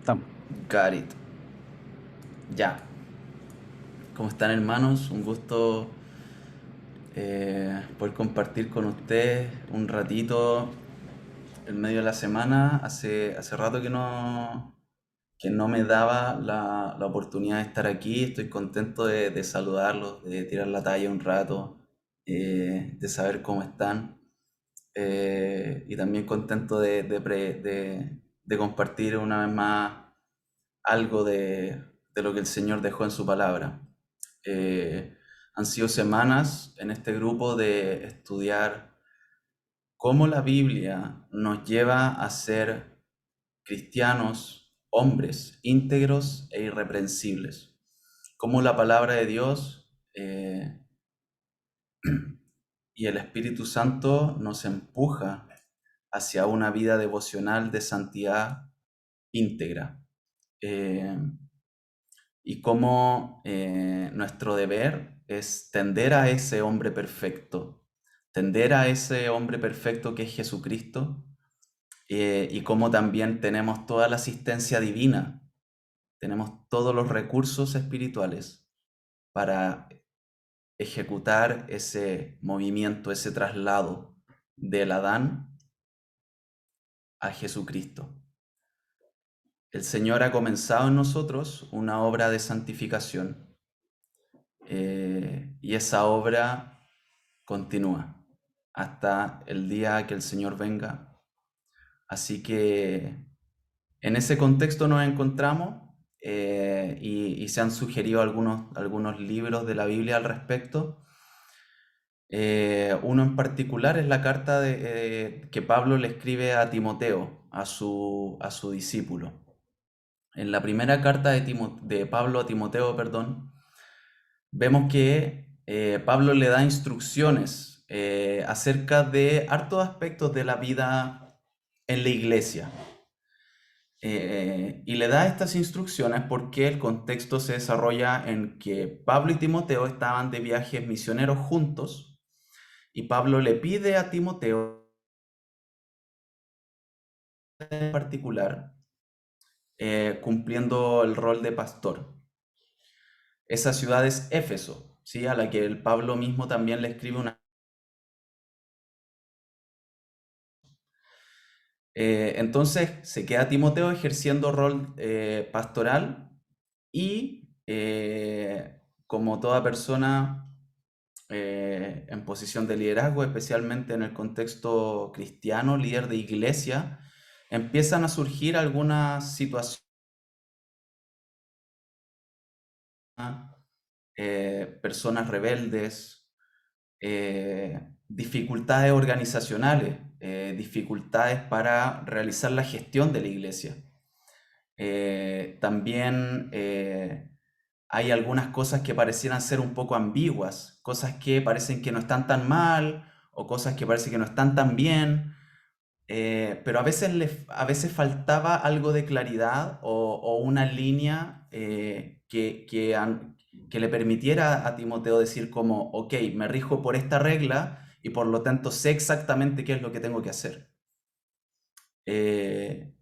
estamos. Got it. Ya. ¿Cómo están, hermanos? Un gusto poder compartir con ustedes un ratito en medio de la semana. Hace rato que no me daba la oportunidad de estar aquí. Estoy contento de saludarlos, de tirar la talla un rato, de saber cómo están. Y también contento de compartir una vez más algo de lo que el Señor dejó en su palabra. Eh, Han sido semanas en este grupo de estudiar cómo la Biblia nos lleva a ser cristianos, hombres íntegros e irreprensibles. Cómo la palabra de Dios y el Espíritu Santo nos empuja hacia una vida devocional de santidad íntegra. Eh, y cómo nuestro deber es tender a ese hombre perfecto, tender a ese hombre perfecto que es Jesucristo, y cómo también tenemos toda la asistencia divina, tenemos todos los recursos espirituales para ejecutar ese movimiento, ese traslado del Adán a Jesucristo. El Señor ha comenzado en nosotros una obra de santificación, y esa obra continúa hasta el día que el Señor venga. Así que en ese contexto nos encontramos, y se han sugerido algunos libros de la Biblia al respecto. Uno en particular es la carta que Pablo le escribe a Timoteo, a su discípulo. En la primera carta de Pablo a Timoteo, perdón, vemos que Pablo le da instrucciones acerca de hartos aspectos de la vida en la iglesia. Y le da estas instrucciones porque el contexto se desarrolla en que Pablo y Timoteo estaban de viajes misioneros juntos, y Pablo le pide a Timoteo en particular, cumpliendo el rol de pastor. Esa ciudad es Éfeso, ¿sí? A la que el Pablo mismo también le escribe una... Entonces se queda Timoteo ejerciendo rol pastoral, y como toda persona en posición de liderazgo, especialmente en el contexto cristiano, líder de iglesia, empiezan a surgir algunas situaciones, personas rebeldes, dificultades organizacionales, dificultades para realizar la gestión de la iglesia. También hay algunas cosas que parecieran ser un poco ambiguas, cosas que parecen que no están tan mal o cosas que parecen que no están tan bien, pero a veces faltaba algo de claridad o una línea que le permitiera a Timoteo decir como, ok, me rijo por esta regla y por lo tanto sé exactamente qué es lo que tengo que hacer. Eh,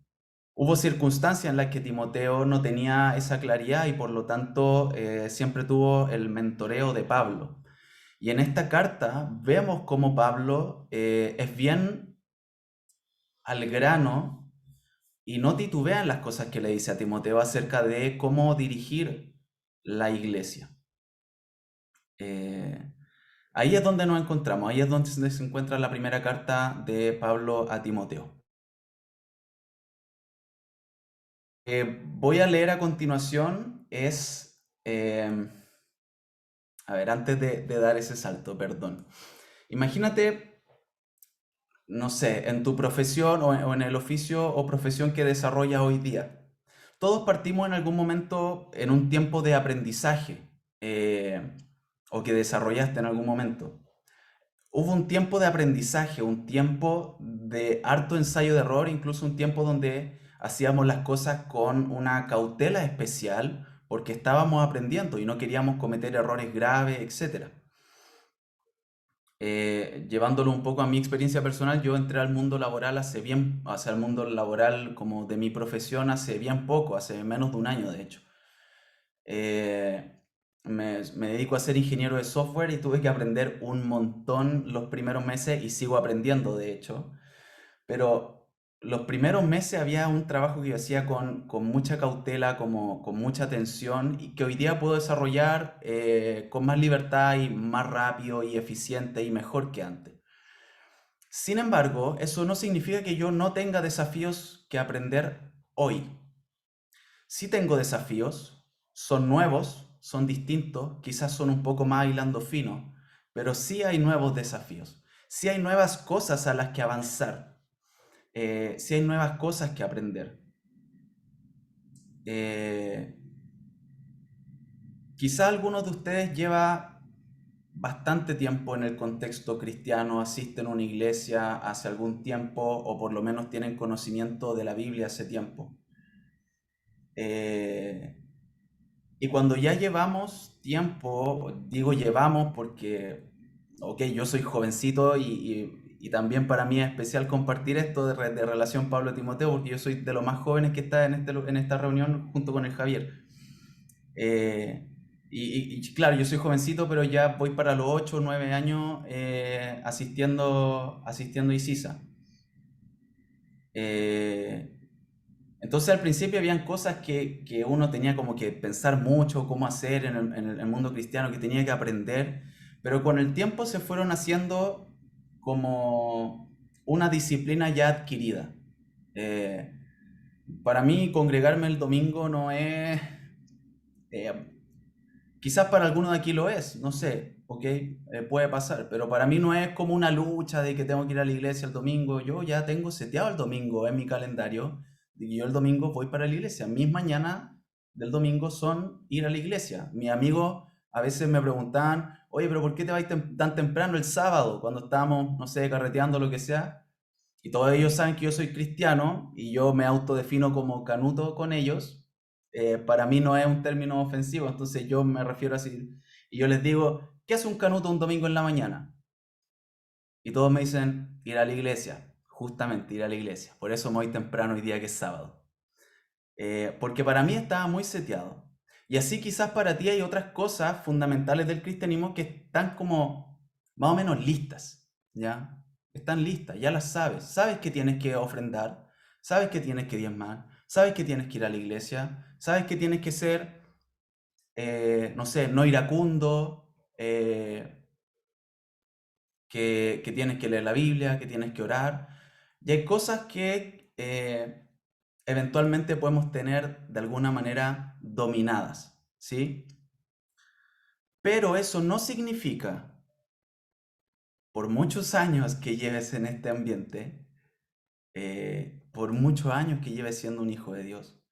Hubo circunstancias en las que Timoteo no tenía esa claridad y por lo tanto siempre tuvo el mentoreo de Pablo. Y en esta carta vemos cómo Pablo es bien al grano y no titubea en las cosas que le dice a Timoteo acerca de cómo dirigir la iglesia. Eh, Ahí es donde nos encontramos, ahí es donde se encuentra la primera carta de Pablo a Timoteo. Voy a leer a continuación, a ver, antes de dar ese salto, perdón. Imagínate, no sé, en tu profesión o en el oficio o profesión que desarrollas hoy día. Todos partimos en algún momento en un tiempo de aprendizaje, o que desarrollaste en algún momento. Hubo un tiempo de aprendizaje, un tiempo de harto ensayo de error, incluso un tiempo donde hacíamos las cosas con una cautela especial porque estábamos aprendiendo y no queríamos cometer errores graves, etcétera. Llevándolo un poco a mi experiencia personal, yo entré al mundo laboral hacia el mundo laboral como de mi profesión hace bien poco, hace menos de un año de hecho. Eh, me dedico a ser ingeniero de software y tuve que aprender un montón los primeros meses y sigo aprendiendo de hecho. Pero los primeros meses había un trabajo que yo hacía con mucha cautela, como, con mucha atención y que hoy día puedo desarrollar con más libertad y más rápido y eficiente y mejor que antes. Sin embargo, eso no significa que yo no tenga desafíos que aprender hoy. Sí tengo desafíos, son nuevos, son distintos, quizás son un poco más hilando fino, pero sí hay nuevos desafíos, sí hay nuevas cosas a las que avanzar, sí hay nuevas cosas que aprender. Eh, Quizá algunos de ustedes lleva bastante tiempo en el contexto cristiano, asisten a una iglesia hace algún tiempo o por lo menos tienen conocimiento de la Biblia hace tiempo. Eh, y cuando ya llevamos tiempo, digo llevamos porque, ok, yo soy jovencito y también para mí es especial compartir esto de relación Pablo-Timoteo porque yo soy de los más jóvenes que está en esta reunión junto con el Javier. Eh, y claro, yo soy jovencito, pero ya voy para los 8 o 9 años asistiendo a ICISA. Eh, entonces al principio habían cosas que uno tenía como que pensar mucho, cómo hacer en el mundo cristiano, que tenía que aprender, pero con el tiempo se fueron haciendo como una disciplina ya adquirida. Eh, para mí congregarme el domingo no es... eh, Quizás para algunos de aquí lo es, no sé, ok, puede pasar, pero para mí no es como una lucha de que tengo que ir a la iglesia el domingo. Yo ya tengo seteado el domingo en mi calendario, y yo el domingo voy para la iglesia. Mis mañanas del domingo son ir a la iglesia. Mis amigos a veces me preguntaban, oye, pero ¿por qué te vas tan temprano el sábado cuando estábamos, no sé, carreteando o lo que sea? Y todos ellos saben que yo soy cristiano y yo me autodefino como canuto con ellos. Para mí no es un término ofensivo, entonces yo me refiero así. Y yo les digo, ¿qué hace un canuto un domingo en la mañana? Y todos me dicen, ir a la iglesia. Justamente, ir a la iglesia. Por eso me voy temprano hoy día que es sábado. Porque para mí estaba muy seteado. Y así quizás para ti hay otras cosas fundamentales del cristianismo que están como más o menos listas, ¿ya? Están listas, ya las sabes. Sabes que tienes que ofrendar, sabes que tienes que diezmar, sabes que tienes que ir a la iglesia, sabes que tienes que ser, no sé, no iracundo, que tienes que leer la Biblia, que tienes que orar. Y hay cosas que eventualmente podemos tener de alguna manera dominadas, ¿sí? Pero eso no significa, por muchos años que lleves en este ambiente, por muchos años que lleves siendo un hijo de Dios,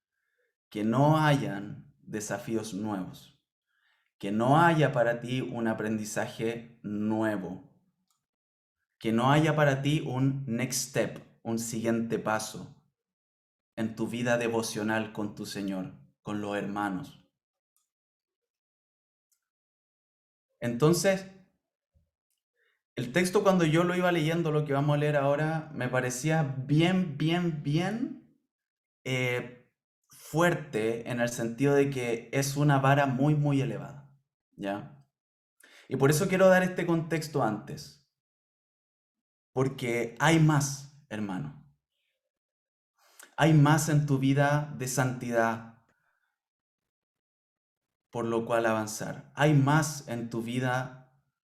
que no hayan desafíos nuevos, que no haya para ti un aprendizaje nuevo, que no haya para ti un next step, un siguiente paso en tu vida devocional con tu Señor, con los hermanos. Entonces, el texto cuando yo lo iba leyendo, lo que vamos a leer ahora, me parecía bien fuerte en el sentido de que es una vara muy elevada, ¿ya? Y por eso quiero dar este contexto antes, porque hay más, hermano. Hay más en tu vida de santidad, por lo cual avanzar. Hay más en tu vida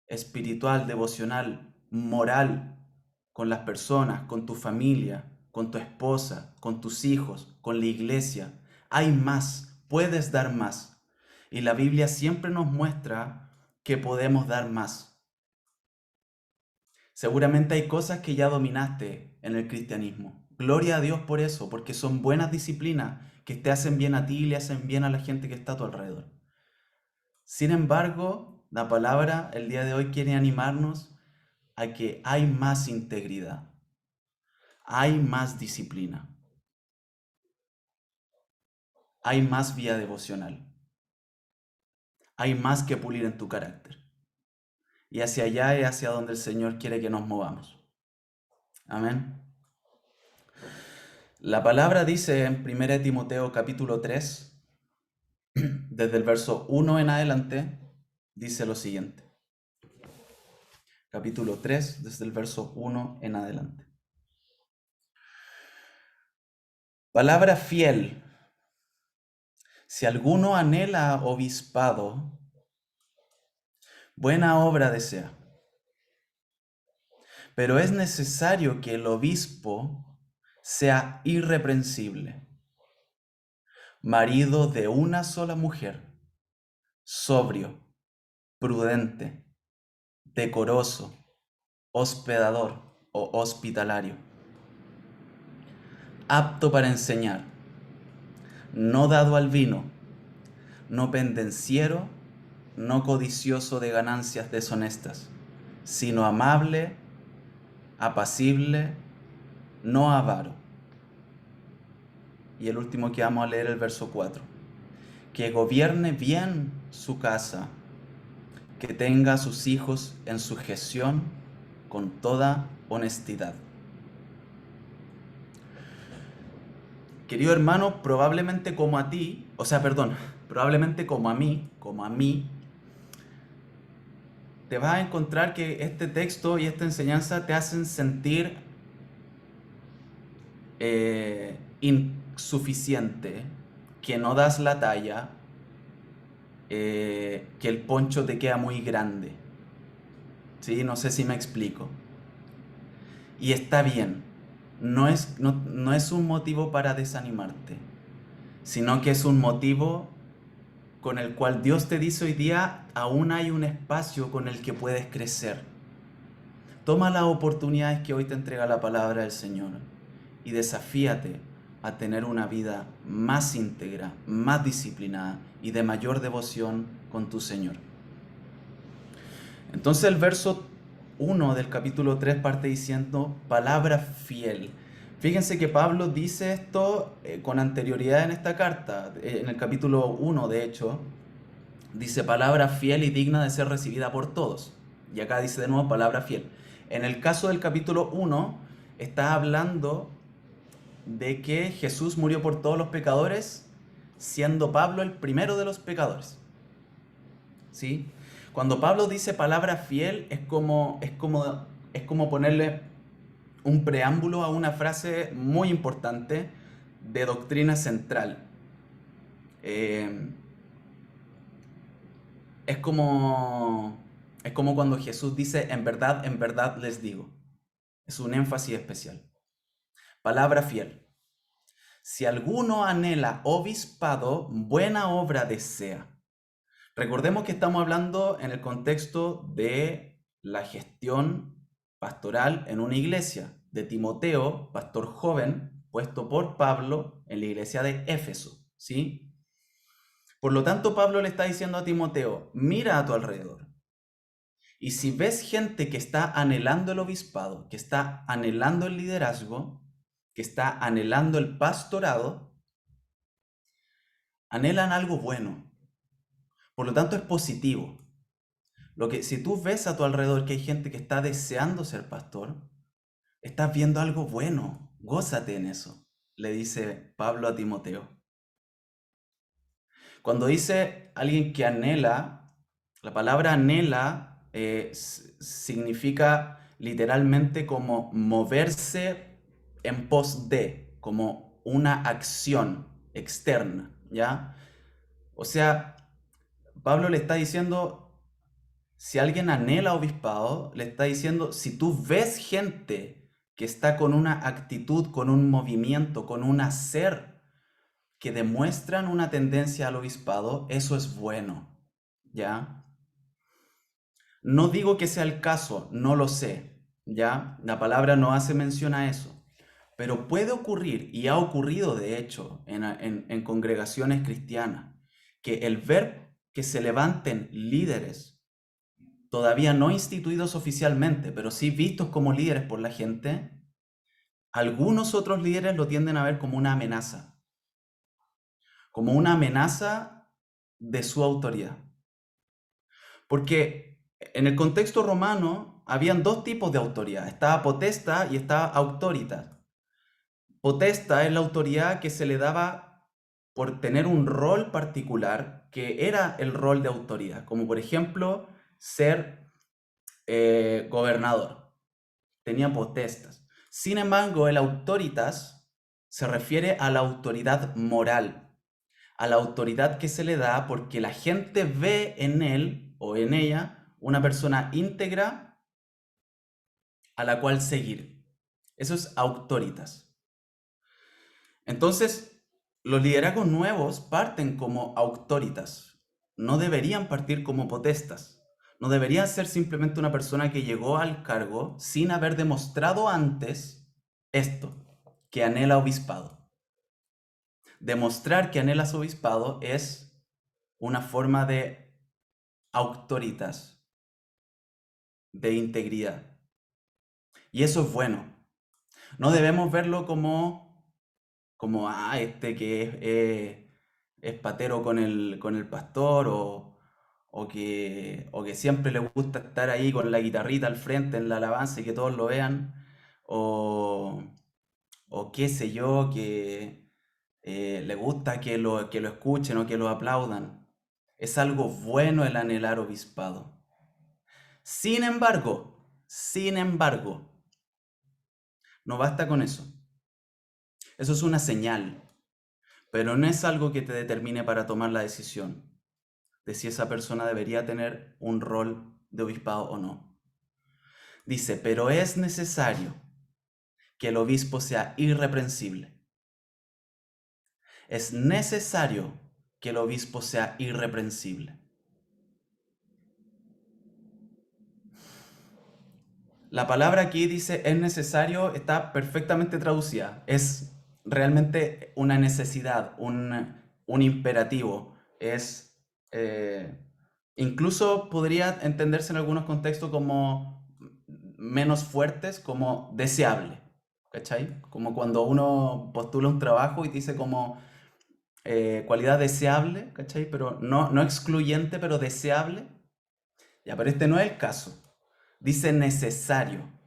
espiritual, devocional, moral, con las personas, con tu familia, con tu esposa, con tus hijos, con la iglesia. Hay más, puedes dar más. Y la Biblia siempre nos muestra que podemos dar más. Seguramente hay cosas que ya dominaste en el cristianismo. Gloria a Dios por eso, porque son buenas disciplinas que te hacen bien a ti y le hacen bien a la gente que está a tu alrededor. Sin embargo, la palabra el día de hoy quiere animarnos a que hay más integridad, hay más disciplina, hay más vía devocional, hay más que pulir en tu carácter. y hacia allá es hacia donde el Señor quiere que nos movamos. Amén. La palabra dice en 1 Timoteo capítulo 3, desde el verso 1 en adelante, dice lo siguiente. Capítulo 3, desde el verso 1 en adelante. Palabra fiel. Si alguno anhela obispado, buena obra desea. Pero es necesario que el obispo sea irreprensible, marido de una sola mujer, sobrio, prudente, decoroso, hospedador o hospitalario, apto para enseñar, no dado al vino, no pendenciero, no codicioso de ganancias deshonestas, sino amable, apacible, no avaro. Y el último que vamos a leer, el verso 4. Que gobierne bien su casa, que tenga a sus hijos en sujeción con toda honestidad. Querido hermano, probablemente como a ti, probablemente como a mí, te vas a encontrar que este texto y esta enseñanza te hacen sentir insuficiente, que no das la talla, que el poncho te queda muy grande. ¿Sí? No sé si me explico. Y está bien, no es un motivo para desanimarte, sino que es un motivo con el cual Dios te dice hoy día, aún hay un espacio con el que puedes crecer. Toma las oportunidades que hoy te entrega la palabra del Señor y desafíate a tener una vida más íntegra, más disciplinada y de mayor devoción con tu Señor. Entonces el verso 1 del capítulo 3 parte diciendo palabra fiel. Fíjense que Pablo dice esto con anterioridad en esta carta, en el capítulo 1 de hecho, dice palabra fiel y digna de ser recibida por todos. Y acá dice de nuevo palabra fiel. En el caso del capítulo 1 está hablando de que Jesús murió por todos los pecadores, siendo Pablo el primero de los pecadores. ¿Sí? Cuando Pablo dice palabra fiel es como ponerle un preámbulo a una frase muy importante de doctrina central. Es como cuando Jesús dice en verdad les digo. Es un énfasis especial. Palabra fiel. Si alguno anhela obispado, buena obra desea. Recordemos que estamos hablando en el contexto de la gestión pastoral en una iglesia, de Timoteo, pastor joven, puesto por Pablo en la iglesia de Éfeso, ¿sí? Por lo tanto, Pablo le está diciendo a Timoteo, mira a tu alrededor. Y si ves gente que está anhelando el obispado, que está anhelando el liderazgo, que está anhelando el pastorado, anhelan algo bueno. Por lo tanto, es positivo. Si tú ves a tu alrededor que hay gente que está deseando ser pastor, estás viendo algo bueno. Gózate en eso, le dice Pablo a Timoteo. Cuando dice alguien que anhela, la palabra anhela significa literalmente como moverse en pos de, como una acción externa, ¿ya? O sea, Pablo le está diciendo, si alguien anhela obispado, le está diciendo, si tú ves gente que está con una actitud, con un movimiento, con un hacer que demuestran una tendencia al obispado, eso es bueno, ¿ya? No digo que sea el caso, no lo sé, ¿ya? La palabra no hace mención a eso. Pero puede ocurrir, y ha ocurrido de hecho en congregaciones cristianas, que el ver que se levanten líderes, todavía no instituidos oficialmente, pero sí vistos como líderes por la gente, algunos otros líderes lo tienden a ver como una amenaza de su autoridad. Porque En el contexto romano habían dos tipos de autoridad. Estaba potesta y estaba autoritas. Potesta es la autoridad que se le daba por tener un rol particular, que era el rol de autoridad, como por ejemplo ser gobernador. Tenía potestas. Sin embargo, el autoritas se refiere a la autoridad moral, a la autoridad que se le da porque la gente ve en él o en ella una persona íntegra a la cual seguir. Eso es autoritas. Entonces, los liderazgos nuevos parten como autoritas. No deberían partir como potestas. No debería ser simplemente una persona que llegó al cargo sin haber demostrado antes esto, que anhela obispado. Demostrar que anhelas obispado es una forma de autoritas, de integridad. Y eso es bueno. No debemos verlo como este que es patero con el pastor o que siempre le gusta estar ahí con la guitarrita al frente en la alabanza y que todos lo vean, o, o qué sé yo, que le gusta que lo escuchen o que lo aplaudan. Es algo bueno el anhelar obispado. Sin embargo, no basta con eso. Eso es una señal, pero no es algo que te determine para tomar la decisión de si esa persona debería tener un rol de obispado o no. Dice, pero es necesario que el obispo sea irreprensible. Es necesario que el obispo sea irreprensible. La palabra aquí dice es necesario, está perfectamente traducida. Es realmente una necesidad, un imperativo. Es, incluso podría entenderse en algunos contextos como menos fuertes, como deseable. ¿Cachai? Como cuando uno postula un trabajo y dice como cualidad deseable, ¿cachai? Pero no excluyente, pero deseable. Ya, pero este no es el caso. Dice necesario.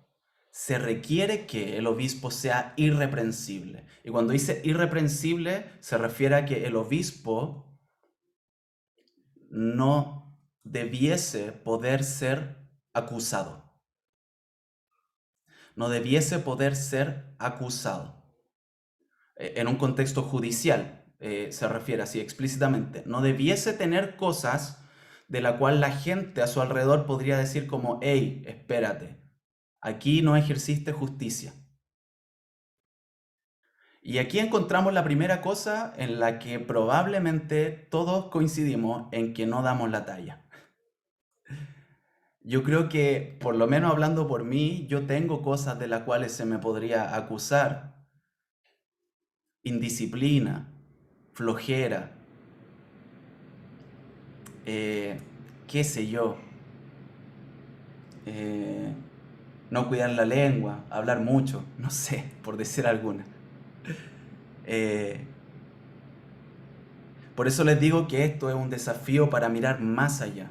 Se requiere que el obispo sea irreprensible. Y cuando dice irreprensible, se refiere a que el obispo no debiese poder ser acusado. No debiese poder ser acusado. En un contexto judicial, se refiere así explícitamente. No debiese tener cosas de la cual la gente a su alrededor podría decir como, hey, espérate, aquí no ejerciste justicia. Y aquí encontramos la primera cosa en la que probablemente todos coincidimos en que no damos la talla. Yo creo que, por lo menos hablando por mí, yo tengo cosas de las cuales se me podría acusar. Indisciplina, flojera, eh, qué sé yo, eh, no cuidar la lengua, hablar mucho, no sé, por decir alguna. Eh, por eso les digo que esto es un desafío para mirar más allá.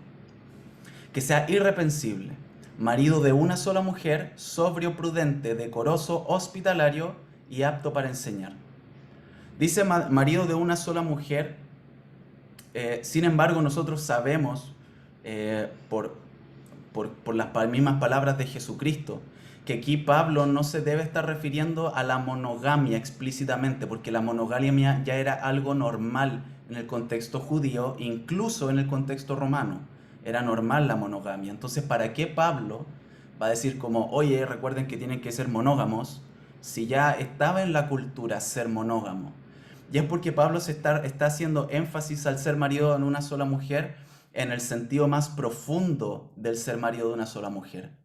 Que sea irreprensible, marido de una sola mujer, sobrio, prudente, decoroso, hospitalario y apto para enseñar. Dice marido de una sola mujer, sin embargo nosotros sabemos por las mismas palabras de Jesucristo, que aquí Pablo no se debe estar refiriendo a la monogamia explícitamente, porque la monogamia ya era algo normal en el contexto judío, incluso en el contexto romano. Era normal la monogamia. Entonces, ¿para qué Pablo va a decir como, oye, recuerden que tienen que ser monógamos, si ya estaba en la cultura ser monógamo? Y es porque Pablo está haciendo énfasis al ser marido en una sola mujer en el sentido más profundo del ser marido de una sola mujer.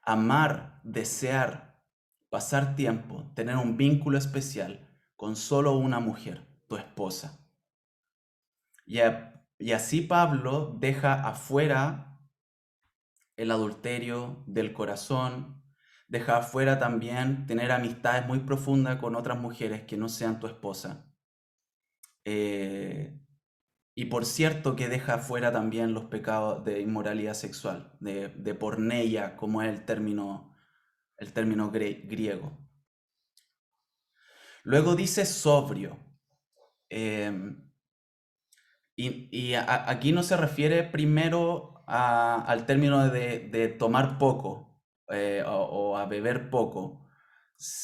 Amar, desear, pasar tiempo, tener un vínculo especial con solo una mujer, tu esposa. Y así Pablo deja afuera el adulterio del corazón, deja afuera también tener amistades muy profundas con otras mujeres que no sean tu esposa. Eh, Y por cierto que deja fuera también los pecados de inmoralidad sexual, de porneia, como es el término griego. Luego dice sobrio. em, aquí no se refiere primero al término de tomar poco o a beber poco.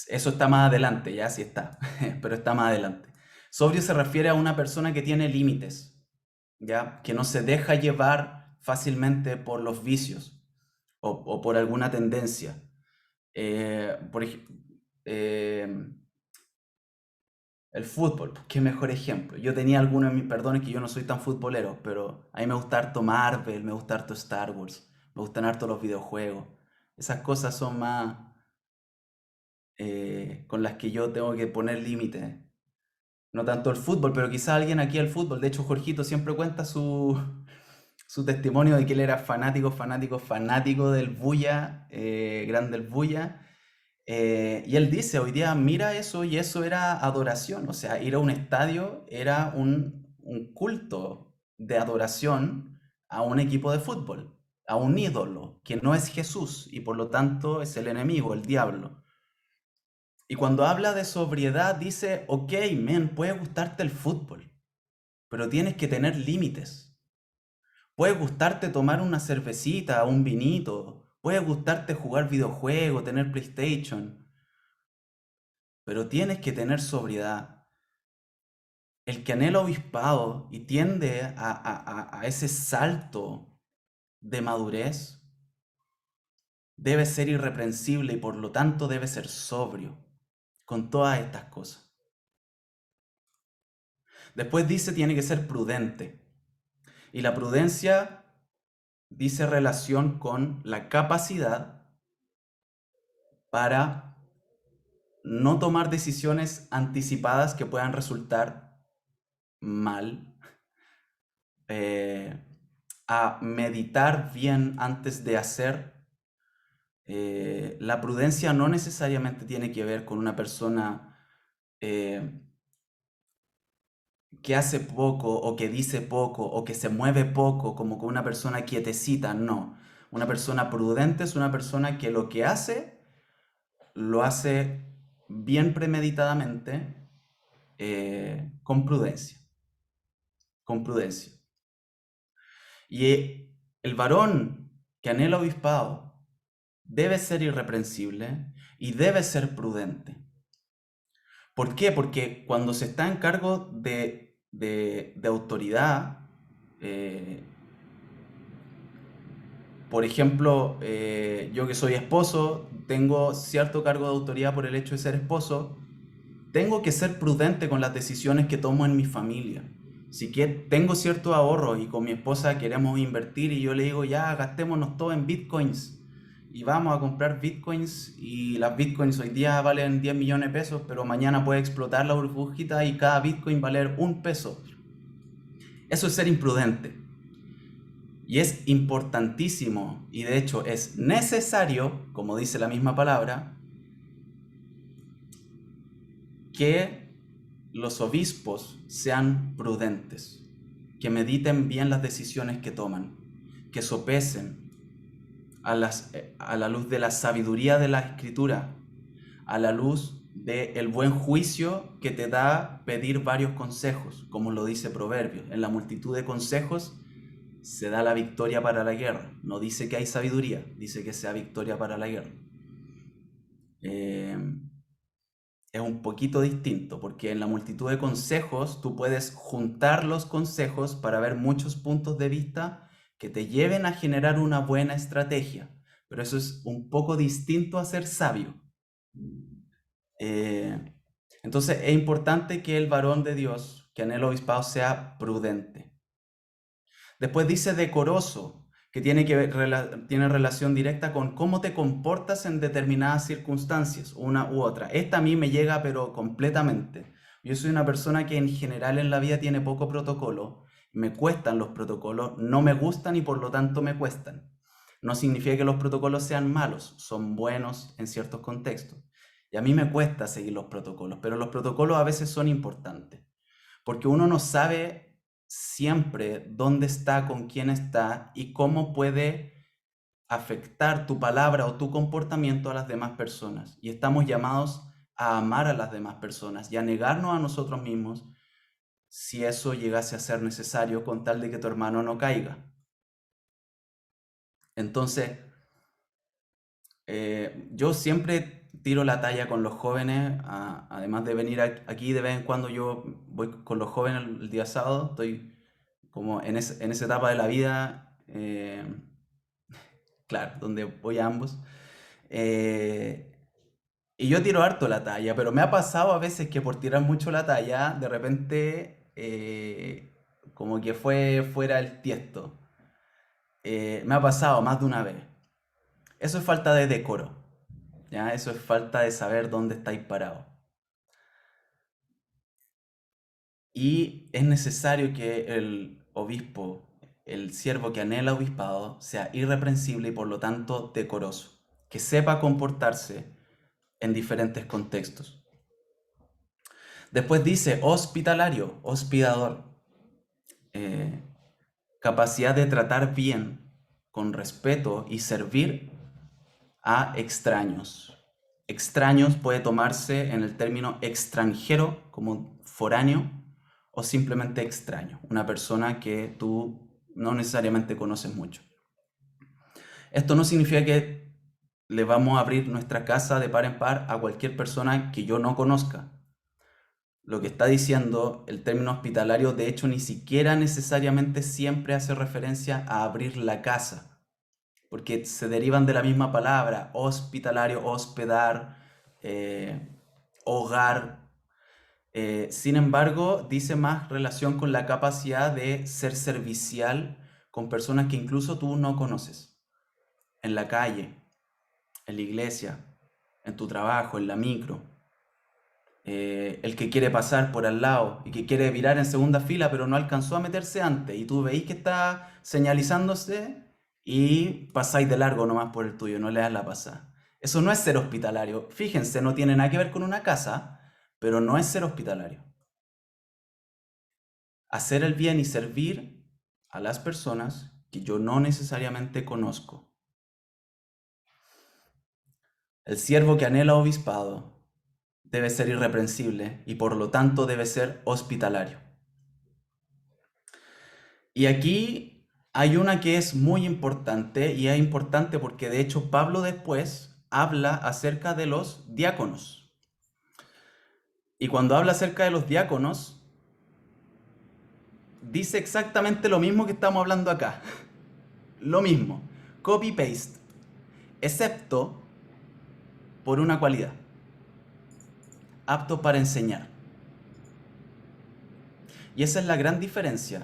Eso está más adelante, ya sí está, pero está más adelante. Sobrio se refiere a una persona que tiene límites, ¿ya? Que no se deja llevar fácilmente por los vicios o por alguna tendencia. Por ejemplo, el fútbol, qué mejor ejemplo. Yo tenía algunos en mis perdones que yo no soy tan futbolero, pero a mí me gusta harto Marvel, me gusta harto Star Wars, me gustan harto los videojuegos. Esas cosas son más con las que yo tengo que poner límites. No tanto el fútbol, pero quizá alguien aquí al fútbol. De hecho, Jorgito siempre cuenta su testimonio de que él era fanático del Bulla, grande el Bulla. Y él dice, hoy día mira eso y eso era adoración, o sea, ir a un estadio era un culto de adoración a un equipo de fútbol, a un ídolo, que no es Jesús y por lo tanto es el enemigo, el diablo. Y cuando habla de sobriedad dice, ok, men, puede gustarte el fútbol, pero tienes que tener límites. Puede gustarte tomar una cervecita, un vinito, puede gustarte jugar videojuegos, tener PlayStation, pero tienes que tener sobriedad. El que anhela obispado y tiende a ese salto de madurez debe ser irreprensible y por lo tanto debe ser sobrio con todas estas cosas. Después dice tiene que ser prudente. Y la prudencia dice relación con la capacidad para no tomar decisiones anticipadas que puedan resultar mal, eh, a meditar bien antes de hacer. La prudencia no necesariamente tiene que ver con una persona eh, que hace poco o que dice poco o que se mueve poco, como con una persona quietecita, no. Una persona prudente es una persona que lo que hace, lo hace bien premeditadamente, con prudencia, con prudencia. Y el varón que anhela obispado debe ser irreprensible y debe ser prudente. ¿Por qué? Porque cuando se está en cargo de autoridad, eh, por ejemplo, yo que soy esposo, tengo cierto cargo de autoridad por el hecho de ser esposo, tengo que ser prudente con las decisiones que tomo en mi familia. Si que tengo cierto ahorro y con mi esposa queremos invertir y yo le digo, ya gastémonos todo en bitcoins y vamos a comprar bitcoins y las bitcoins hoy día valen 10 millones de pesos, pero mañana puede explotar la burbujita y cada bitcoin valer un peso. Eso es ser imprudente. Y es importantísimo y de hecho es necesario, como dice la misma palabra, que los obispos sean prudentes, que mediten bien las decisiones que toman, que sopesen a la luz de la sabiduría de la escritura, a la luz del buen juicio que te da pedir varios consejos, como lo dice Proverbios. En la multitud de consejos se da la victoria para la guerra. No dice que hay sabiduría, dice que sea victoria para la guerra. Es un poquito distinto, porque en la multitud de consejos tú puedes juntar los consejos para ver muchos puntos de vista que te lleven a generar una buena estrategia. Pero eso es un poco distinto a ser sabio. Eh, entonces es importante que el varón de Dios, que anhela obispado, sea prudente. Después dice decoroso, que tiene relación directa con cómo te comportas en determinadas circunstancias, una u otra. Esta a mí me llega pero completamente. Yo soy una persona que en general en la vida tiene poco protocolo, me cuestan los protocolos, no me gustan y por lo tanto me cuestan. No significa que los protocolos sean malos, son buenos en ciertos contextos. Y a mí me cuesta seguir los protocolos, pero los protocolos a veces son importantes, porque uno no sabe siempre dónde está, con quién está y cómo puede afectar tu palabra o tu comportamiento a las demás personas. Y estamos llamados a amar a las demás personas y a negarnos a nosotros mismos si eso llegase a ser necesario con tal de que tu hermano no caiga. Entonces, yo siempre tiro la talla con los jóvenes, además de venir aquí de vez en cuando yo voy con los jóvenes el día sábado, estoy como en esa etapa de la vida, claro, donde voy a ambos. Eh, y yo tiro harto la talla, pero me ha pasado a veces que por tirar mucho la talla, de repente como que fue fuera el tiesto. Me ha pasado más de una vez. Eso es falta de decoro, ¿ya? Eso es falta de saber dónde estáis parados. Y es necesario que el obispo, el siervo que anhela obispado, sea irreprensible y por lo tanto decoroso, que sepa comportarse en diferentes contextos. Después dice hospitalario, hospedador, eh, capacidad de tratar bien, con respeto y servir a extraños. Extraños puede tomarse en el término extranjero como foráneo o simplemente extraño, una persona que tú no necesariamente conoces mucho. Esto no significa que le vamos a abrir nuestra casa de par en par a cualquier persona que yo no conozca. Lo que está diciendo el término hospitalario, de hecho, ni siquiera necesariamente siempre hace referencia a abrir la casa, porque se derivan de la misma palabra, hospitalario, hospedar, hogar. Sin embargo, dice más relación con la capacidad de ser servicial con personas que incluso tú no conoces, en la calle, en la iglesia, en tu trabajo, en la micro. El que quiere pasar por al lado y que quiere virar en segunda fila pero no alcanzó a meterse antes y tú veis que está señalizándose y pasáis de largo nomás por el tuyo, no le das la pasada. Eso no es ser hospitalario. Fíjense, no tiene nada que ver con una casa, pero no es ser hospitalario. Hacer el bien y servir a las personas que yo no necesariamente conozco. El siervo que anhela obispado debe ser irreprensible y por lo tanto debe ser hospitalario. Y aquí hay una que es muy importante y es importante porque de hecho Pablo después habla acerca de los diáconos. Y cuando habla acerca de los diáconos, dice exactamente lo mismo que estamos hablando acá. Lo mismo, copy-paste, excepto por una cualidad, apto para enseñar. Y esa es la gran diferencia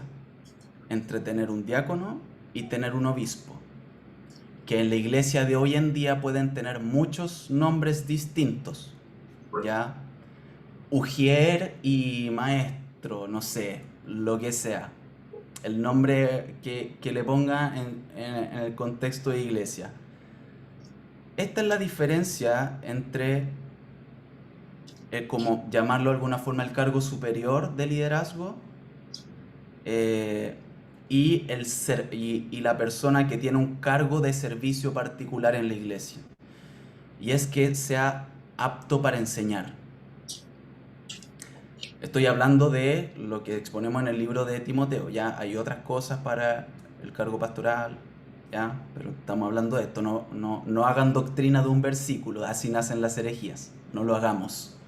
entre tener un diácono y tener un obispo, que en la iglesia de hoy en día pueden tener muchos nombres distintos, ¿ya? Ujier y maestro, no sé, lo que sea. El nombre que le ponga en el contexto de iglesia. Esta es la diferencia entre, como llamarlo de alguna forma, el cargo superior de liderazgo eh, y la persona que tiene un cargo de servicio particular en la iglesia. Y es que sea apto para enseñar. Estoy hablando de lo que exponemos en el libro de Timoteo. Ya hay otras cosas para el cargo pastoral, ya, pero estamos hablando de esto. No hagan doctrina de un versículo, así nacen las herejías. No lo hagamos.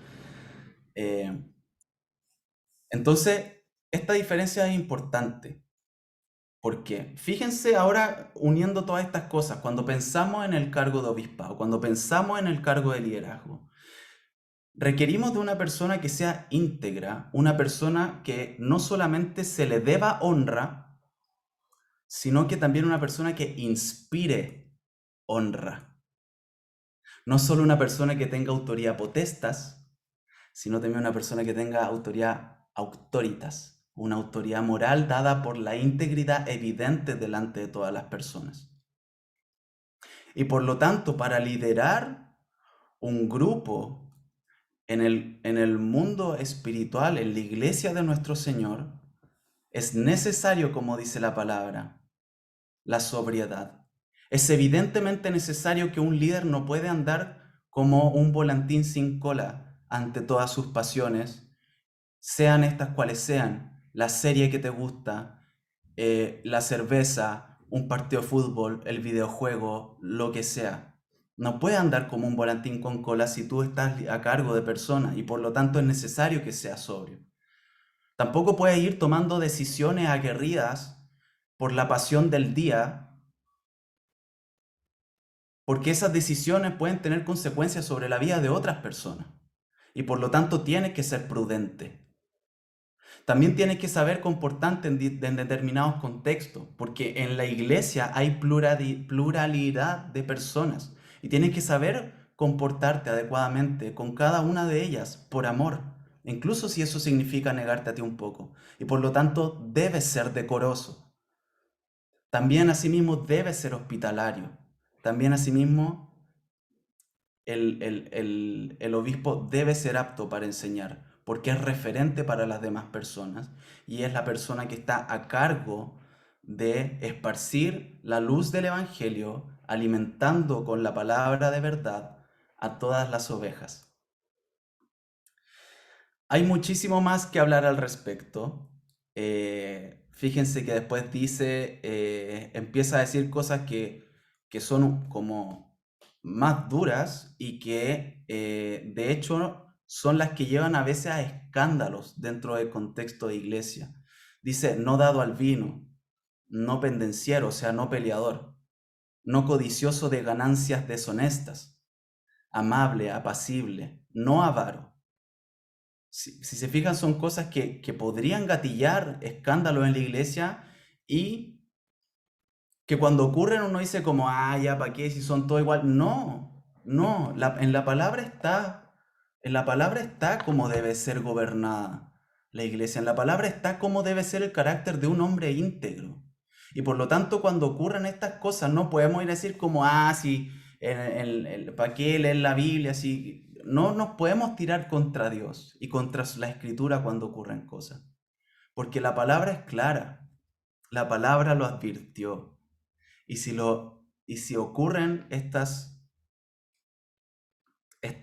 Eh, entonces, esta diferencia es importante. Porque fíjense ahora uniendo todas estas cosas, cuando pensamos en el cargo de obispado, cuando pensamos en el cargo de liderazgo, requerimos de una persona que sea íntegra, una persona que no solamente se le deba honra, sino que también una persona que inspire honra. No solo una persona que tenga autoridad potestas, sino también una persona que tenga autoridad auctoritas, una autoridad moral dada por la integridad evidente delante de todas las personas. Y por lo tanto, para liderar un grupo en el mundo espiritual, en la iglesia de nuestro Señor, Es necesario, como dice la palabra, la sobriedad. Es evidentemente necesario que un líder no puede andar como un volantín sin cola ante todas sus pasiones, sean estas cuales sean, la serie que te gusta, la cerveza, un partido de fútbol, el videojuego, lo que sea. No puede andar como un volantín con cola si tú estás a cargo de personas y por lo tanto es necesario que seas sobrio. Tampoco puedes ir tomando decisiones aguerridas por la pasión del día, porque esas decisiones pueden tener consecuencias sobre la vida de otras personas. Y por lo tanto tienes que ser prudente. También tienes que saber comportarte en determinados contextos, porque en la iglesia hay pluralidad de personas y tienes que saber comportarte adecuadamente con cada una de ellas por amor, incluso si eso significa negarte a ti un poco. Y por lo tanto debes ser decoroso. También asimismo debes ser hospitalario. También asimismo el obispo debe ser apto para enseñar, porque es referente para las demás personas y es la persona que está a cargo de esparcir la luz del Evangelio, alimentando con la palabra de verdad a todas las ovejas. Hay muchísimo más que hablar al respecto. Fíjense que después dice, empieza a decir cosas que son como más duras y que de hecho son las que llevan a veces a escándalos dentro del contexto de iglesia. Dice, no dado al vino, no pendenciero, o sea, no peleador, no codicioso de ganancias deshonestas, amable, apacible, no avaro. Si se fijan, son cosas que podrían gatillar escándalos en la iglesia y que cuando ocurren uno dice como, ah, ya, ¿para qué? Si son todo igual. No, no, en la palabra está cómo debe ser gobernada la iglesia, en la palabra está cómo debe ser el carácter de un hombre íntegro. Y por lo tanto, cuando ocurren estas cosas, no podemos ir a decir como, ah, si, ¿para qué leer la Biblia? Si, no nos podemos tirar contra Dios y contra la Escritura cuando ocurren cosas. Porque la palabra es clara, la palabra lo advirtió. Y si ocurren estos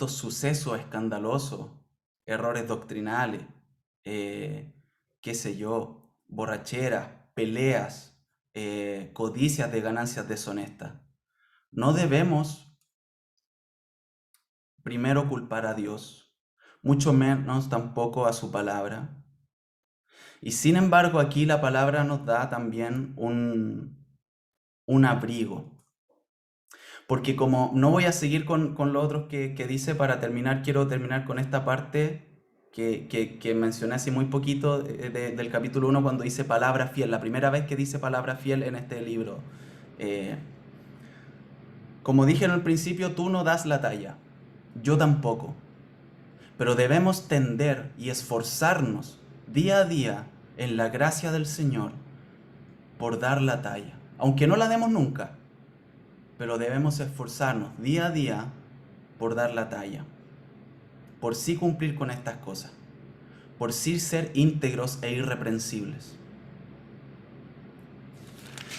sucesos escandalosos, errores doctrinales, eh, qué sé yo, borracheras, peleas, codicias de ganancias deshonestas, no debemos primero culpar a Dios, mucho menos tampoco a su palabra. Y sin embargo, aquí la palabra nos da también un abrigo. Porque como no voy a seguir con lo otros que dice para terminar, quiero terminar con esta parte que mencioné hace muy poquito del capítulo 1 cuando dice palabra fiel, la primera vez que dice palabra fiel en este libro. Eh, Como dije en el principio, tú no das la talla, yo tampoco, pero debemos tender y esforzarnos día a día en la gracia del Señor por dar la talla, aunque no la demos nunca, pero debemos esforzarnos día a día por dar la talla, por sí cumplir con estas cosas, por sí ser íntegros e irreprensibles.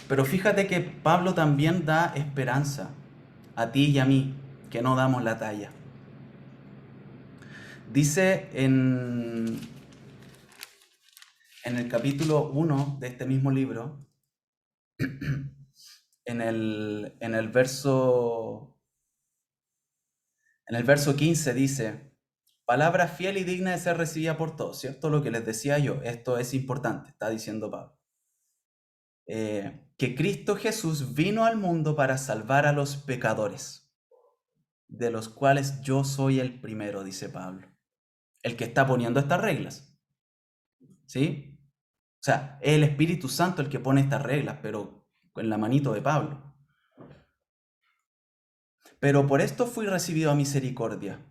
Pero fíjate que Pablo también da esperanza a ti y a mí que no damos la talla. Dice en el capítulo 1 de este mismo libro, en el verso 15 dice, palabra fiel y digna de ser recibida por todos, ¿cierto? Lo que les decía yo, esto es importante, está diciendo Pablo. Que Cristo Jesús vino al mundo para salvar a los pecadores, de los cuales yo soy el primero, dice Pablo, el que está poniendo estas reglas, ¿sí? O sea, es el Espíritu Santo el que pone estas reglas, pero en la manito de Pablo. Pero por esto fui recibido a misericordia,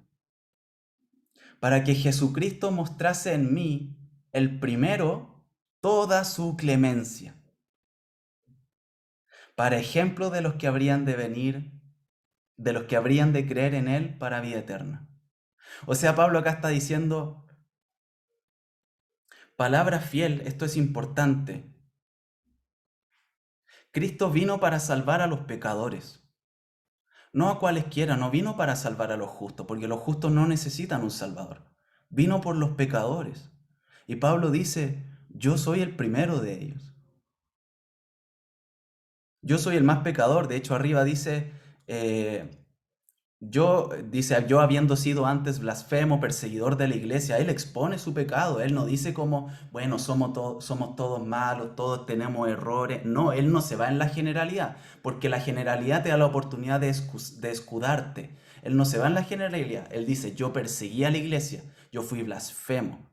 para que Jesucristo mostrase en mí, el primero, toda su clemencia, para ejemplo de los que habrían de venir, de los que habrían de creer en Él para vida eterna. O sea, Pablo acá está diciendo, Palabra fiel, esto es importante. Cristo vino para salvar a los pecadores, no a cualesquiera, no vino para salvar a los justos, porque los justos no necesitan un Salvador. Vino por los pecadores. Y Pablo dice, yo soy el primero de ellos. Yo soy el más pecador. De hecho, arriba dice, yo habiendo sido antes blasfemo, perseguidor de la iglesia, él expone su pecado. Él no dice como, bueno, somos todos malos, todos tenemos errores. No, él no se va en la generalidad, porque la generalidad te da la oportunidad de escudarte. Él no se va en la generalidad. Él dice, yo perseguí a la iglesia, yo fui blasfemo.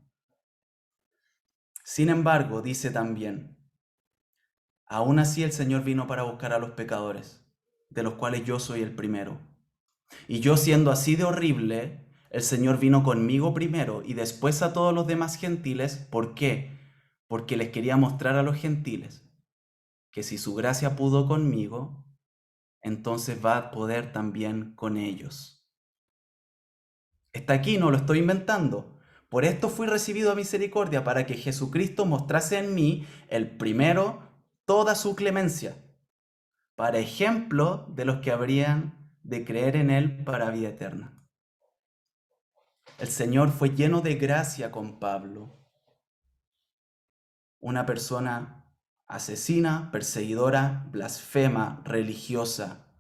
Sin embargo, dice también, aún así el Señor vino para buscar a los pecadores, de los cuales yo soy el primero. Y yo siendo así de horrible, el Señor vino conmigo primero y después a todos los demás gentiles. ¿Por qué? Porque les quería mostrar a los gentiles que si su gracia pudo conmigo, entonces va a poder también con ellos. Está aquí, no lo estoy inventando. Por esto fui recibido a misericordia, para que Jesucristo mostrase en mí el primero toda su clemencia, para ejemplo de los que habrían de creer en él para vida eterna. El Señor fue lleno de gracia con Pablo, una persona asesina, perseguidora, blasfema, religiosa.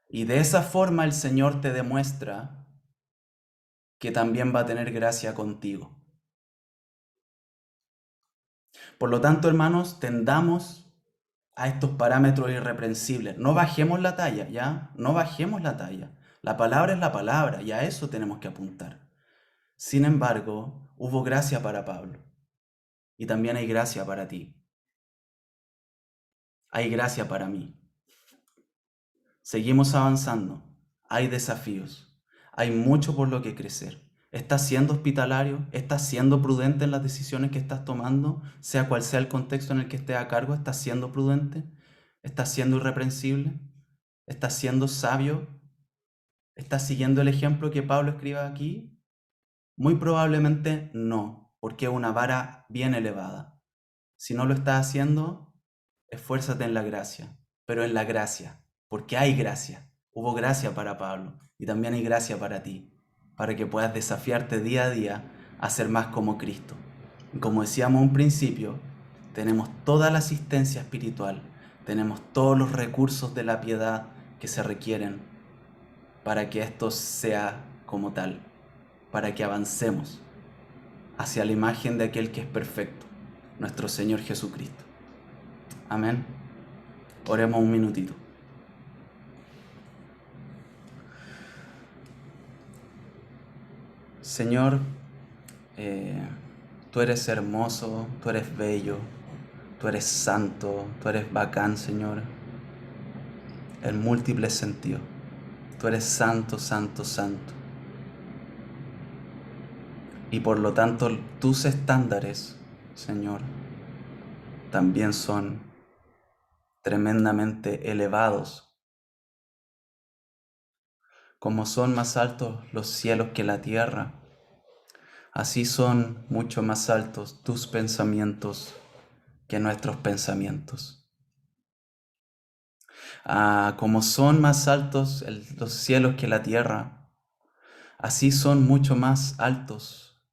Y de esa forma el Señor te demuestra que también va a tener gracia contigo. Por lo tanto, hermanos, tendamos a estos parámetros irreprensibles. No bajemos la talla, ¿ya? No bajemos la talla. La palabra es la palabra y a eso tenemos que apuntar. Sin embargo, hubo gracia para Pablo y también hay gracia para ti. Hay gracia para mí. Seguimos avanzando. Hay desafíos. Hay mucho por lo que crecer. ¿Estás siendo hospitalario? ¿Estás siendo prudente en las decisiones que estás tomando? Sea cual sea el contexto en el que estés a cargo, ¿estás siendo prudente? ¿Estás siendo irreprensible? ¿Estás siendo sabio? ¿Estás siguiendo el ejemplo que Pablo escribe aquí? Muy probablemente no, porque es una vara bien elevada. Si no lo estás haciendo, esfuérzate en la gracia, pero en la gracia, porque hay gracia. Hubo gracia para Pablo y también hay gracia para ti, para que puedas desafiarte día a día a ser más como Cristo. Y como decíamos en un principio, tenemos toda la asistencia espiritual, tenemos todos los recursos de la piedad que se requieren para que esto sea como tal, para que avancemos hacia la imagen de aquel que es perfecto, nuestro Señor Jesucristo. Amén. Oremos un minutito. Señor, tú eres hermoso, tú eres bello, tú eres santo, tú eres bacán, Señor, en múltiples sentidos. Tú eres santo, santo, santo. Y por lo tanto, tus estándares, Señor, también son tremendamente elevados. Como son más altos los cielos que la tierra, así son mucho más altos tus pensamientos que nuestros pensamientos. Como son más altos los cielos que la tierra, así son mucho más altos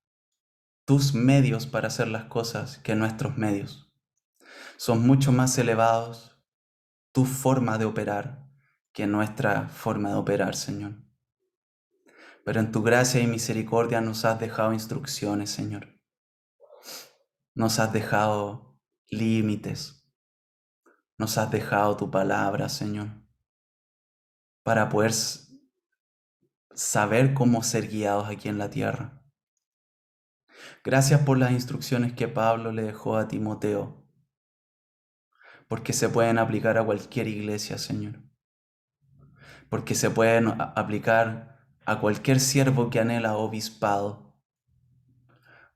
tus medios para hacer las cosas que nuestros medios. Son mucho más elevados tu forma de operar que nuestra forma de operar, Señor. Pero en tu gracia y misericordia nos has dejado instrucciones, Señor. Nos has dejado límites. Nos has dejado tu palabra, Señor, para poder saber cómo ser guiados aquí en la tierra. Gracias por las instrucciones que Pablo le dejó a Timoteo, porque se pueden aplicar a cualquier iglesia, Señor, porque se pueden aplicar a cualquier siervo que anhela obispado,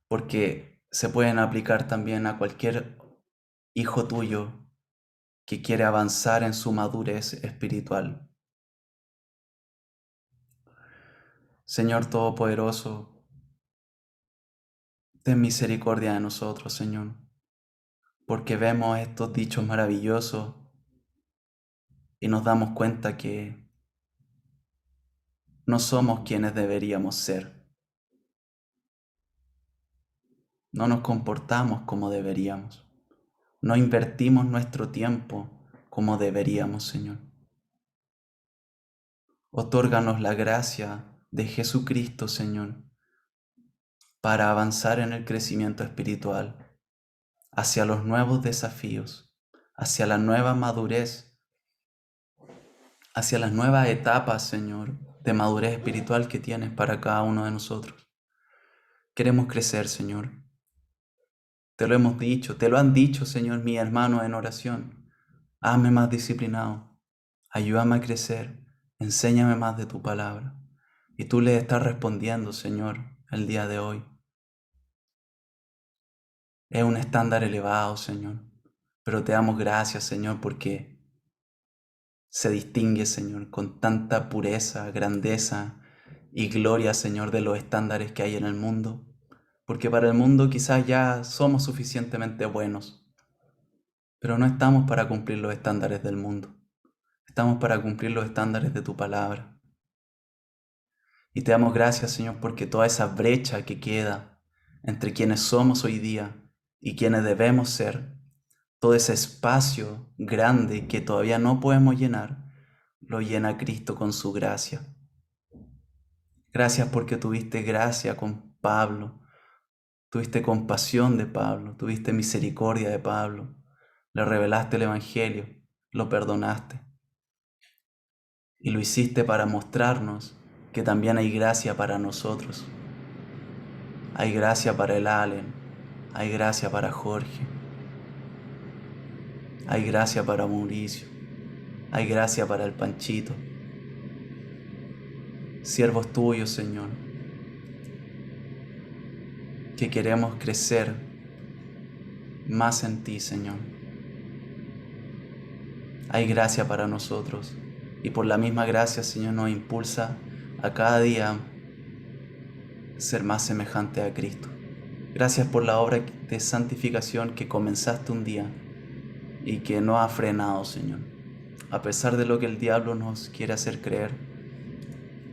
porque se pueden aplicar también a cualquier hijo tuyo que quiere avanzar en su madurez espiritual. Señor Todopoderoso, Ten misericordia de nosotros, Señor, porque vemos estos dichos maravillosos y nos damos cuenta que no somos quienes deberíamos ser. No nos comportamos como deberíamos. No invertimos nuestro tiempo como deberíamos, Señor. Otórganos la gracia de Jesucristo, Señor, para avanzar en el crecimiento espiritual, hacia los nuevos desafíos, hacia la nueva madurez, hacia las nuevas etapas, Señor, de madurez espiritual que tienes para cada uno de nosotros. Queremos crecer, Señor. Te lo hemos dicho, te lo han dicho, Señor, mi hermano, en oración. Hazme más disciplinado, ayúdame a crecer, enséñame más de tu palabra. Y tú le estás respondiendo, Señor, el día de hoy. Es un estándar elevado, Señor, pero te damos gracias, Señor, porque se distingue, Señor, con tanta pureza, grandeza y gloria, Señor, de los estándares que hay en el mundo. Porque para el mundo quizás ya somos suficientemente buenos, pero no estamos para cumplir los estándares del mundo. Estamos para cumplir los estándares de tu palabra. Y te damos gracias, Señor, porque toda esa brecha que queda entre quienes somos hoy día y quienes debemos ser, todo ese espacio grande que todavía no podemos llenar, lo llena Cristo con su gracia. Gracias porque tuviste gracia con Pablo, tuviste compasión de Pablo, tuviste misericordia de Pablo, le revelaste el Evangelio, lo perdonaste y lo hiciste para mostrarnos que también hay gracia para nosotros. Hay gracia para el Allen, hay gracia para Jorge, hay gracia para Mauricio, hay gracia para el Panchito. Siervos tuyos, Señor, que queremos crecer más en ti, Señor. Hay gracia para nosotros y por la misma gracia, Señor, nos impulsa a cada día ser más semejante a Cristo. Gracias por la obra de santificación que comenzaste un día y que no ha frenado, Señor. A pesar de lo que el diablo nos quiere hacer creer,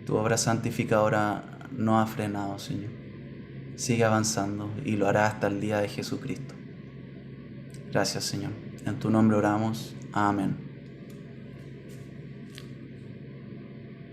tu obra santificadora no ha frenado, Señor. Sigue avanzando y lo hará hasta el día de Jesucristo. Gracias, Señor. En tu nombre oramos. Amén.